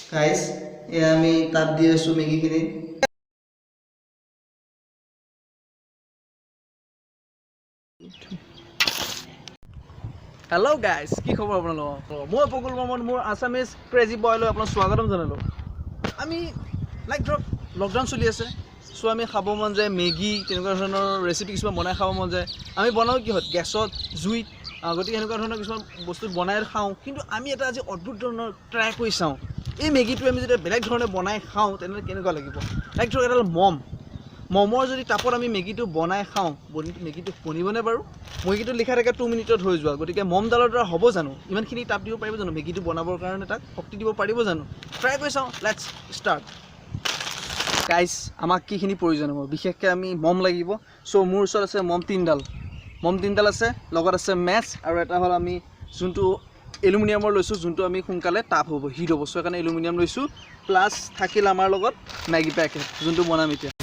guys এয়া আমি তাপ দি আছো মেগীখিনি হেল্ল' গাইজ কি খবৰ আপোনালোকৰ মই পকুল বৰ্মন মোৰ আছামিজ ক্ৰেজি বয়লৈ আপোনাক স্বাগতম জনালোঁ আমি লাইক ধৰক লকডাউন চলি আছে চ' আমি খাব মন যায় মেগী তেনেকুৱা ধৰণৰ ৰেচিপি কিছুমান বনাই খাব মন যায় আমি বনাওঁ কিহত গেছত জুইত গতিকে এনেকুৱা ধৰণৰ কিছুমান বস্তু বনাই খাওঁ কিন্তু আমি এটা আজি অদ্ভুত ধৰণৰ ট্ৰাই কৰি চাওঁ এই মেগীটো আমি যেতিয়া বেলেগ ধৰণে বনাই খাওঁ তেনেহ'লে কেনেকুৱা লাগিব লাইক ধৰক এডাল মমৰ যদি তাপত আমি মেগীটো বনাই খাওঁ মেগীটো বনিবনে বাৰু মেগীটো লিখা থাকে 2 মিনিটত হৈ যোৱা গতিকে মমডালৰ দ্বাৰা হ'ব জানো ইমানখিনি তাপ দিব পাৰিব জানো মেগীটো বনাবৰ কাৰণে তাক শক্তি দিব পাৰিব জানো ট্ৰাই কৰি চাওঁ লেটছ ষ্টাৰ্ট গাইজ আমাক কিখিনি প্ৰয়োজন হ'ব বিশেষকৈ আমি মম লাগিব চ' মোৰ ওচৰত আছে মম তিনডাল আছে লগত আছে মেচ আৰু এটা হ'ল আমি যোনটো এলুমিনিয়ামৰ লৈছোঁ যোনটো আমি সোনকালে তাপ হ'ব হিট হ'ব চ' সেইকাৰণে এলুমিনিয়াম লৈছোঁ প্লাছ থাকিল আমাৰ লগত মেগী পেকেট যোনটো বনাম এতিয়া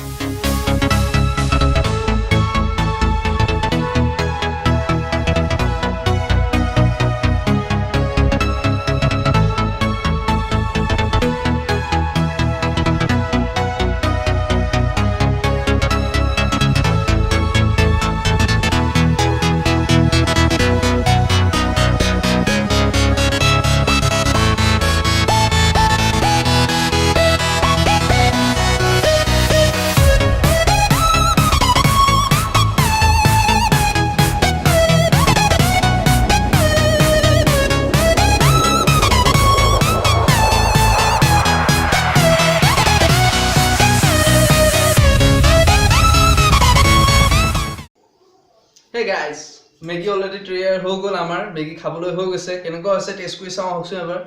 Hey guys, মেগী অলৰেডি তৈয়াৰ হৈ গ'ল আমাৰ মেগী খাবলৈ হৈ গৈছে কেনেকুৱা হৈছে টেষ্ট কৰি চাওঁ আহকচোন এবাৰ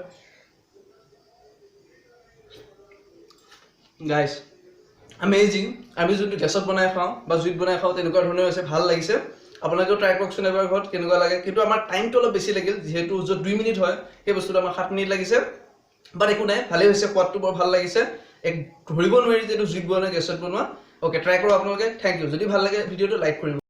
গাইজ আমেজিং আমি যোনটো গেছত বনাই খাওঁ বা জুইত বনাই খাওঁ তেনেকুৱা ধৰণৰ হৈছে ভাল লাগিছে আপোনালোকেও ট্ৰাই কৰকচোন এবাৰ ঘৰত কেনেকুৱা লাগে কিন্তু আমাৰ টাইমটো অলপ বেছি লাগিল যিহেতু য'ত 2 মিনিট হয় সেই বস্তুটো আমাৰ 7 মিনিট লাগিছে বাট একো নাই ভালেই হৈছে সোৱাদটো বৰ ভাল লাগিছে এক ধৰিব নোৱাৰি যে এইটো জুইত বনোৱা গেছত বনোৱা অ'কে ট্ৰাই কৰক আপোনালোকে থেংক ইউ যদি ভাল লাগে ভিডিঅ'টো লাইক কৰিব